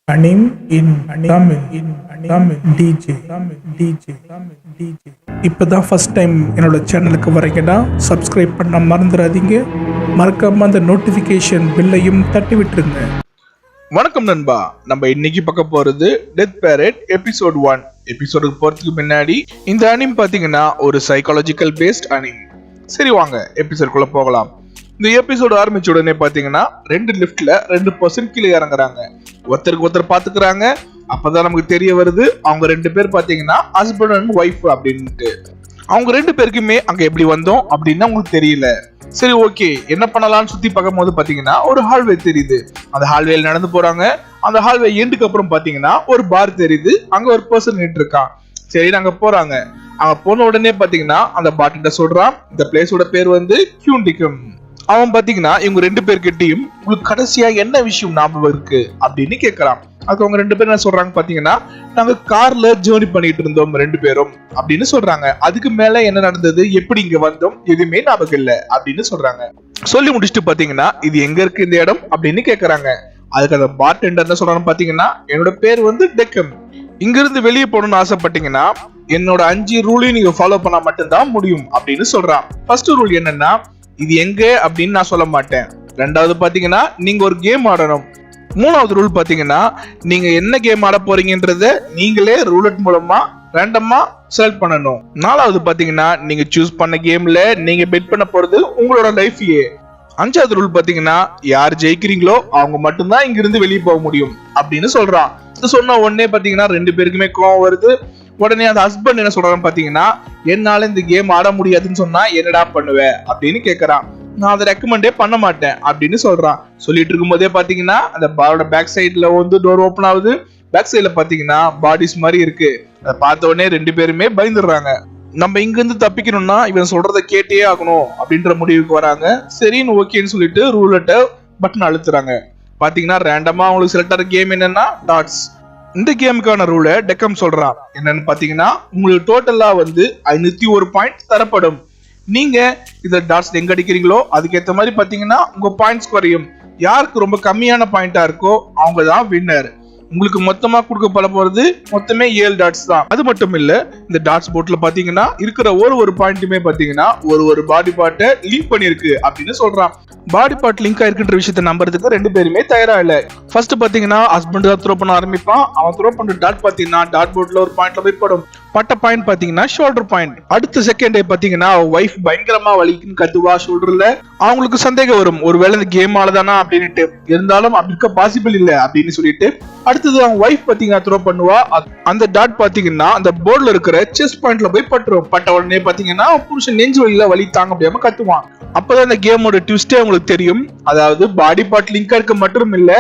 Anim in Tamil DJ. இப்போதான் first time என்னோட சேனலுக்கு வரீங்கன்னா சப்ஸ்கிரைப் பண்ண மறந்துடாதீங்க. மறக்காம அந்த நோட்டிஃபிகேஷன் பில்லையும் தட்டி விட்டுருங்க. வணக்கம் நண்பா, நம்ம இன்னைக்கு பார்க்க போறது டெத் பேரட் எபிசோட் 1. எபிசோடுக்கு போறதுக்கு முன்னாடி இந்த அனிம் பாத்தீங்கன்னா ஒரு சைக்காலஜிக்கல் பேஸ்ட் அனிம். சரி வாங்க எபிசோடுக்குள்ள போகலாம். இந்த எபிசோடு ஆரம்பிச்ச உடனே பாத்தீங்கன்னா 2 லிஃப்ட்ல 2 பர்சன் கீழே இறங்குறாங்க. ஒருத்தருக்கு ஒருத்தர் பாத்துக்கிறாங்க. அப்பதான் நமக்கு தெரிய வருது அவங்க 2 பேர் பாத்தீங்கன்னா ஹஸ்பண்ட் அண்ட் ஒய்ஃப் அப்படின்ட்டு. அவங்க 2 பேருக்குமே அங்க எப்படி வந்தோம் அப்படின்னு அவங்களுக்கு தெரியல. சரி ஓகே, என்ன பண்ணலாம்னு சுத்தி பார்க்கும் போது பாத்தீங்கன்னா ஒரு ஹால்வே தெரியுது. அந்த ஹால்வேல நடந்து போறாங்க. அந்த ஹால்வே எண்டுக்கு அப்புறம் பாத்தீங்கன்னா ஒரு பார் தெரியுது. அங்க ஒரு பர்சன் நின்று இருக்கான். சரி நாங்க போறாங்க. அங்க போன உடனே பாத்தீங்கன்னா அந்த பாட்டிட்ட சொல்றான், இந்த பிளேஸோட பேர் வந்து கியூண்டிகம். அவன் பாத்தீங்கன்னா இவங்க 2 பேர்கிட்டையும் உங்களுக்கு கடைசியா என்ன விஷயம் ஞாபகம் இருக்கு அப்படின்னு கேட்கறான். அதுக்கு அவங்க 2 பேரும் என்ன சொல்றாங்க பாத்தீங்கன்னா, நாங்க கார்ல ஜேர்னி பண்ணிட்டு இருந்தோம் 2 பேரும் அப்படின்னு சொல்றாங்க. அதுக்கு மேல என்ன நடந்தது, எப்படி இங்க வந்தோம், எதுவுமே ஞாபகம் இல்ல அப்படின்னு சொல்றாங்க. சொல்லி முடிச்சுட்டு பாத்தீங்கன்னா இது எங்க இருக்கு இந்த இடம் அப்படின்னு கேக்குறாங்க. அதுக்கு அந்த பார்டெண்டர் என்ன சொல்றான்னு பாத்தீங்கன்னா, என்னோட பேர் வந்து டெக்கம். இங்க இருந்து வெளியே போகணும்னு ஆசைப்பட்டீங்கன்னா என்னோட 5 ரூலையும் நீங்க ஃபாலோ பண்ணா மட்டும்தான் முடியும் அப்படின்னு சொல்றான். ஃபர்ஸ்ட் ரூல் என்னன்னா, இது எங்க அப்படின்னு நான் சொல்ல மாட்டேன். 2வது பாத்தீங்கன்னா நீங்க ஒரு கேம் ஆடணும். 3வது ரூல் பாத்தீங்கன்னா நீங்க என்ன கேம் ஆட போறீங்கன்றத நீங்களே ரூலட் மூலமா ரேண்டமா செலக்ட் பண்ணணும். 4வது பாத்தீங்கன்னா நீங்க சூஸ் பண்ண கேம்ல நீங்க பெட் பண்ண போறது உங்களோட லைஃபையே. 5வது ரூல் பாத்தீங்கன்னா யார் ஜெயிக்கிறீங்களோ அவங்க மட்டும்தான் இங்க இருந்து வெளியே போக முடியும் அப்படின்னு சொல்றான். இது சொன்ன உடனே பாத்தீங்கன்னா 2 பேருக்குமே கோவம் வருது. உடனே அந்த ஹஸ்பண்ட் என்ன சொல்றான்னு பாத்தீங்கன்னா, என்னால இந்த கேம் ஆட முடியாதுன்னு சொன்னா என்னடா பண்ணுவ அப்படின்னு கேக்குறான். நான் அதை ரெக்கமெண்டே பண்ண மாட்டேன் அப்படின்னு சொல்றான். சொல்லிட்டு இருக்கும் போதே பாத்தீங்கன்னா அந்த பாரோட பேக் சைட்ல வந்து டோர் ஓபன் ஆகுது. பேக் சைட்ல பாத்தீங்கன்னா பாடிஸ் மாதிரி இருக்கு. அதை பார்த்த உடனே 2 பேருமே பயந்துடுறாங்க. நம்ம இங்க இருந்து தப்பிக்கணும்னா இவன் சொல்றதை கேட்டே ஆகணும் அப்படின்ற முடிவுக்கு வராங்க. சரின்னு ஓகேன்னு சொல்லிட்டு ரூலட்டை பட்டன் அழுத்துறாங்க. பாத்தீங்கன்னா ரேண்டமா அவங்களுக்கு செலக்ட் ஆகிற கேம் என்னன்னா டாட்ஸ். இந்த கேமுக்கான ரூலை டெக்கம் சொல்றான். என்னன்னு பாத்தீங்கன்னா உங்களுக்கு டோட்டலா வந்து 501 பாயிண்ட் தரப்படும். நீங்க இந்த டாட்ஸ் எங்க அடிக்கிறீங்களோ அதுக்கேற்ற மாதிரி பாத்தீங்கன்னா உங்க பாயிண்ட்ஸ் குறையும். யாருக்கு ரொம்ப கம்மியான பாயிண்டா இருக்கோ அவங்க தான் வின்னர். உங்களுக்கு மொத்தமா கொடுக்கப்பட போறது மொத்தமே 7 டாட்ஸ் தான். அது மட்டும் இல்ல, இந்த டாட்ஸ் போர்ட்ல பாத்தீங்கன்னா இருக்கிற ஒரு பாயிண்ட்டுமே பாத்தீங்கன்னா ஒரு பாடி பார்ட்டை லிங்க் பண்ணிருக்கு அப்படின்னு சொல்றான். பாடி பார்ட் லிங்க் ஆயிருக்குன்ற விஷயத்தை நம்புறதுக்கு 2 பேருமே தயாரா இல்ல. ஃபர்ஸ்ட் பாத்தீங்கன்னா ஹஸ்பண்ட் தான் த்ரோ பண்ண ஆரம்பிப்பான். அவன் த்ரோ பண்ற டாட் பாத்தீங்கன்னா டாட் போர்ட்ல ஒரு பாயிண்ட்ல போய் படும். பட்ட பாயிண்ட் பாத்தீங்கன்னா ஷோல்டர் பாயிண்ட். அடுத்த செகண்டே பாத்தீங்கன்னா ஒய்ஃப் பயங்கரமா வலிக்குன்னு கத்துவா ஷோல்டர்ல. அவங்களுக்கு சந்தேகம் வரும், ஒருவேளை இந்த கேம் ஆளதானா அப்படின்ட்டு. இருந்தாலும் அப்படி இருக்க பாசிபிள் இல்ல அப்படின்னு சொல்லிட்டு அடுத்தது அவங்க ஒய்ஃப் பாத்தீங்கன்னா த்ரோ பண்ணுவா. அந்த டாட் பாத்தீங்கன்னா அந்த போர்ட்ல இருக்கிற செஸ்ட் பாயிண்ட்ல போய் பட்டுரும். பட்ட உடனே பாத்தீங்கன்னா புருஷன் நெஞ்சு வலியில வலி தாங்க முடியாம கத்துவான். அப்பதான் இந்த கேமோட ட்விஸ்டே உங்களுக்கு தெரியும். அதாவது பாடி பார்ட் லிங்கா இருக்க மட்டும் இல்ல,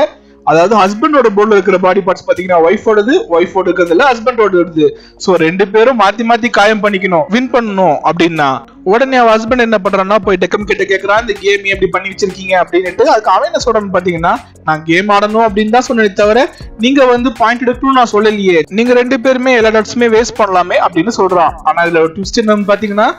அதாவது ஹஸ்பண்டோட போர்ட்ல இருக்கிற பாடி பார்ட்ஸ் பாத்தீங்கன்னா ஒய்ஃபோடது, ஒய்ஃபோட இருக்கிறதுல ஹஸ்பண்டோட வருது. சோ 2 பேரும் மாத்தி காயம் பண்ணிக்கணும் வின் பண்ணணும் அப்படின்னா. உடனே அவன் ஹஸ்பண்ட் என்ன பண்றான்னா போய் டெக்கம் கிட்ட கேக்குறான், இந்த கேம் எப்படி பண்ணி வச்சிருக்கீங்க அப்படின்ட்டு. அதுக்கு அவன் என்ன சொல்றான்னு பாத்தீங்கன்னா, நான் கேம் ஆடணும் அப்படின்னு தான் சொன்னே தவிர நீங்க வந்து பாயிண்ட் எடுக்கணும்னு நான் சொல்லலையே. நீங்க 2 பேருமே எல்லா டாட்ஸுமே வேஸ்ட் பண்ணலாமே அப்படின்னு சொல்றான். ஆனா இதுல ஒரு ட்விஸ்ட் என்னன்னு பாத்தீங்கன்னா,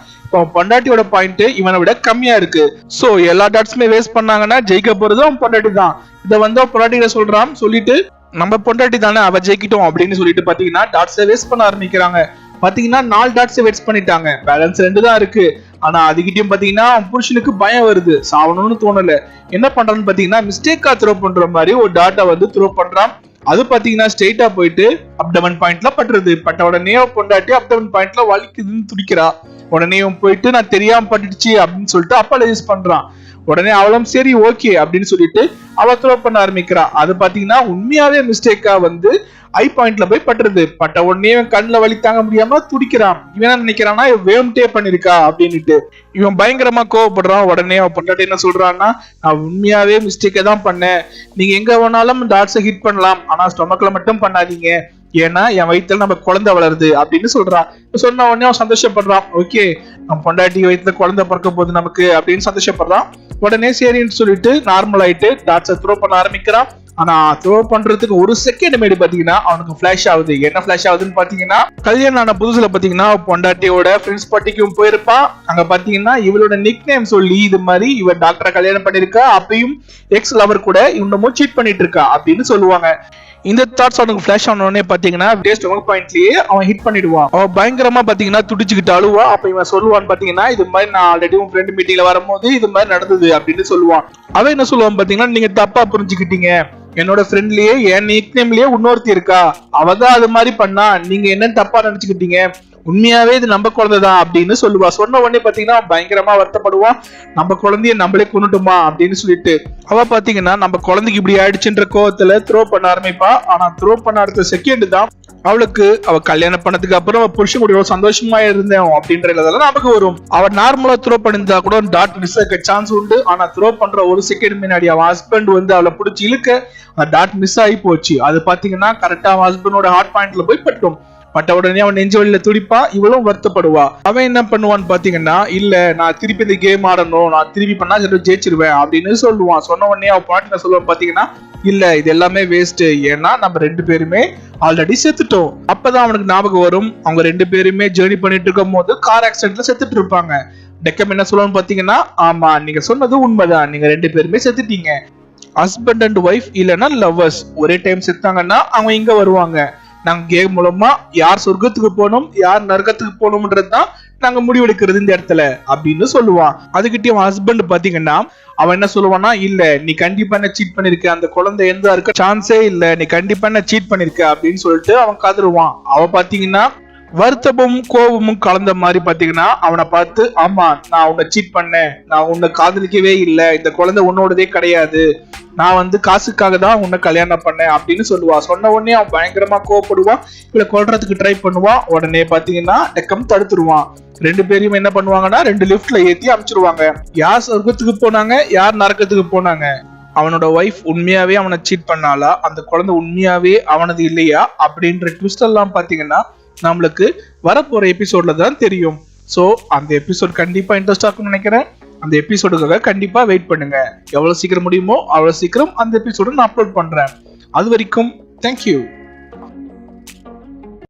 பொண்டாட்டியோட பாயிண்ட் இவனை விட கம்மியா இருக்கு. சோ எல்லா டாட்ஸுமே வேஸ்ட் பண்ணாங்கன்னா ஜெயிக்க போறது அவன் பொண்டாட்டி தான். இதை வந்து அவன் பொண்டாட்டியில சொல்றான். சொல்லிட்டு நம்ம பொண்டாட்டி தானே அவ ஜெயிக்கிட்டோம் அப்படின்னு சொல்லிட்டு பாத்தீங்கன்னா டாட்ஸை வேஸ்ட் பண்ண ஆரம்பிக்கிறாங்க. பாத்தீங்கன்னா 4 டாட்ஸை வேஸ்ட் பண்ணிட்டாங்க. பேலன்ஸ் 2 தான் இருக்கு. ஆனா அதுகிட்டயும் பாத்தீங்கன்னா புருஷனுக்கு பயம் வருது, சாவணும்னு தோணல. என்ன பண்றான்னு பாத்தீங்கன்னா மிஸ்டேக்கா த்ரோ பண்ற மாதிரி ஒரு டாட்டை வந்து த்ரோ பண்றான். அது பாத்தீங்கன்னா ஸ்ட்ரெயிட்டா போயிட்டு அப்டமன் பாயிண்ட்ல பட்டுருது. பட்ட உடனே பொண்டாட்டி அப்டமன் பாயிண்ட்ல வலிக்குதுன்னு துடிக்கிறா. உடனே போயிட்டு நான் தெரியாம பட்டுடுச்சு அப்படின்னு சொல்லிட்டு அப்பாலஜைஸ் பண்றான். உடனே அவளும் சரி ஓகே அப்படின்னு சொல்லிட்டு அவ த்ரோ பண்ண ஆரம்பிக்கிறா. அது பாத்தீங்கன்னா உண்மையாவே மிஸ்டேக்கா வந்து ஐ பாயிண்ட்ல போய் பட்டுருது. பட்ட உடனே கண்ணுல வலி தாங்க முடியாம துடிக்கிறான். இவன் என்ன நினைக்கிறான்னா வேம்டே பண்ணிருக்கா அப்படின்னுட்டு. இவன் பயங்கரமா கோவப்படுறான். உடனே அவன் பொண்டாட்டி என்ன சொல்றான்னா, நான் உண்மையாவே மிஸ்டேக்கை தான் பண்ணேன். நீங்க எங்க வேணாலும் டாட்ஸை ஹிட் பண்ணலாம், ஆனா ஸ்டொமக்ல மட்டும் பண்ணாதீங்க, ஏன்னா என் வயிற்றுல நம்ம குழந்தை வளருது அப்படின்னு சொல்றான். சொன்ன உடனே அவன் சந்தோஷப்படுறான். ஓகே, நம்ம பொண்டாட்டி வயிற்றுல குழந்தை பிறக்க போகுது நமக்கு அப்படின்னு சந்தோஷப்படுறான். உடனே சரின்னு சொல்லிட்டு நார்மல் ஆயிட்டு டாட்ஸை த்ரோ பண்ண ஆரம்பிக்கிறான். ஆனா த்ரோ பண்றதுக்கு ஒரு செகண்ட் மேடி பாத்தீங்கன்னா அவனுக்கு பிளாஷ் ஆகுது. என்ன பிளாஷ் ஆகுதுன்னு பாத்தீங்கன்னா, கல்யாணம் ஆன புதுசுல பாத்தீங்கன்னா பொண்டாட்டியோட ஃப்ரெண்ட்ஸ் பார்ட்டிக்கும் போயிருப்பான். அங்க பாத்தீங்கன்னா இவளோட நிக் நேம் சொல்லி இது மாதிரி இவ டாக்டரை கல்யாணம் பண்ணிருக்கா, அப்பயும் எக்ஸ் லவர் கூட இன்னமும் சீட் பண்ணிட்டு இருக்கா அப்படின்னு சொல்லுவாங்க. இந்த தாட்ஸ் அவனுக்கு ஃபிளாஷ் ஆன உடனே பாத்தீங்கன்னா ஸ்டொமக் பாயிண்ட்லயே அவன் ஹிட் பண்ணிடுவான். அவன் பயங்கரமா பாத்தீங்கன்னா துடிச்சுக்கிட்டு அழுவா. அப்ப இவன் சொல்லுவான் பாத்தீங்கன்னா, இது மாதிரி நான் ஆல்ரெடி உன் ஃப்ரெண்ட் மீட்டிங்ல வரும்போது இது மாதிரி நடந்தது அப்படின்னு சொல்லுவான். அவன் என்ன சொல்லுவான் பாத்தீங்கன்னா, நீங்க தப்பா புரிஞ்சுக்கிட்டீங்க, என்னோட ஃப்ரெண்ட்லயே என் நிக்நேம்லயே இன்னொருத்தி இருக்கா, அவதான் அது மாதிரி பண்ணா, நீங்க என்ன தப்பா நினைச்சுக்கிட்டீங்க, உண்மையாவே இது நம்ம குழந்தைதான் அப்படின்னு சொல்லுவா. சொன்ன உடனே பாத்தீங்கன்னா பயங்கரமா வருத்தப்படுவான். நம்ம குழந்தைய நம்மளே கொண்டுட்டுமா அப்படின்னு சொல்லிட்டு அவ பாத்தீங்கன்னா நம்ம குழந்தைக்கு இப்படி ஆயிடுச்சுன்ற கோவத்துல த்ரோ பண்ண ஆரம்பிப்பா. ஆனா த்ரோ பண்ண அடுத்த செகண்ட் தான் அவளுக்கு அவ கல்யாணம் பண்ணதுக்கு அப்புறம் அவ புருஷன் கூட சந்தோஷமா இருந்தேன் அப்படின்றதெல்லாம் நமக்கு வரும். அவ நார்மலா த்ரோ பண்ணிருந்தா கூட டாட் மிஸ் ஆக சான்ஸ் உண்டு. ஆனா த்ரோ பண்ற ஒரு செகண்ட் முன்னாடி அவன் ஹஸ்பண்ட் வந்து அவளை பிடிச்சி இழுக்க டாட் மிஸ் ஆகி போச்சு. அது பாத்தீங்கன்னா கரெக்டா அவன் ஹஸ்பண்டோட ஹார்ட் பாயிண்ட்ல போய் பட்டும். பட்ட உடனே அவன் நெஞ்சு வழியில துடிப்பா. இவளும் வருத்தப்படுவா. அவன் என்ன பண்ணுவான்னு பாத்தீங்கன்னா, இல்ல நான் திருப்பி இந்த கேம் ஆடணும், நான் திருப்பி பண்ணா ஜெயிச்சிருவேன் அப்படின்னு சொல்லுவான். சொன்ன உடனே அவன் பாட்டு என்ன சொல்லுவான் பாத்தீங்கன்னா, இல்ல இது எல்லாமே வேஸ்ட், ஏன்னா நம்ம 2 பேருமே ஆல்ரெடி செத்துட்டோம். அப்பதான் அவனுக்கு ஞாபகம் வரும், அவங்க 2 பேருமே ஜேர்னி பண்ணிட்டு இருக்கும் போது கார் ஆக்சிடென்ட்ல செத்துட்டு இருப்பாங்க. டெக்கம் என்ன சொல்லுவான்னு பாத்தீங்கன்னா, ஆமா நீங்க சொன்னது உண்மைதான், நீங்க 2 பேருமே செத்துட்டீங்க. ஹஸ்பண்ட் அண்ட் ஒய்ஃப் இல்லைன்னா லவ்வர்ஸ் ஒரே டைம் செத்தாங்கன்னா அவங்க இங்க வருவாங்க. நாங்க கேம் மூலமா யார் சொர்க்கத்துக்கு போகணும் யார் நரகத்துக்கு போகணும்ன்றதுதான் நாங்க முடிவெடுக்கிறது இந்த இடத்துல அப்படின்னு சொல்லுவான். அதுக்கிட்டே அவன் ஹஸ்பண்ட் பாத்தீங்கன்னா அவன் என்ன சொல்லுவான்னா, இல்ல நீ கண்டிப்பா என்ன சீட் பண்ணிருக்க, அந்த குழந்தை எந்த இருக்க சான்ஸே இல்ல, நீ கண்டிப்பா என்ன சீட் பண்ணிருக்க அப்படின்னு சொல்லிட்டு அவன் கதறுவான். அவ பாத்தீங்கன்னா வருத்தமும் கோபமும் கலந்த மாதிரி பாத்தீங்கன்னா அவனை பார்த்து, ஆமா நான் உன்னை சீட் பண்ணேன், நான் உன்னை காதலிக்கவே இல்லை, இந்த குழந்தை உன்னோடதே கிடையாது, நான் வந்து காசுக்காக தான் உன்னை கல்யாணம் பண்ணேன் அப்படின்னு சொல்லுவா. சொன்ன உடனே அவன் பயங்கரமா கோவப்படுவான். இவளை கொல்றதுக்கு ட்ரை பண்ணுவான். உடனே பாத்தீங்கன்னா டெக்கம் தடுத்துருவான். 2 பேரையும் என்ன பண்ணுவாங்கன்னா 2 லிஃப்ட்ல ஏத்தி அனுப்பிச்சிருவாங்க. யார் சொர்க்கத்துக்கு போனாங்க யார் நரகத்துக்கு போனாங்க. அவனோட ஒய்ஃப் உண்மையாவே அவனை சீட் பண்ணாலா, அந்த குழந்தை உண்மையாவே அவனது இல்லையா அப்படின்ற ட்விஸ்ட் எல்லாம் பாத்தீங்கன்னா நம்மளுக்கு வரப்போற எபிசோட்ல தான் தெரியும். சோ அந்த எபிசோட் கண்டிப்பா இன்ட்ரெஸ்டா இருக்கும்னு நினைக்கிறேன். அந்த எபிசோடுக்காக கண்டிப்பா வெயிட் பண்ணுங்க. எவ்வளவு சீக்கிரம் முடியுமோ அவ்வளவு சீக்கிரம் அந்த எபிசோட நான் அப்லோட் பண்றேன். அது வரைக்கும் தேங்க்யூ.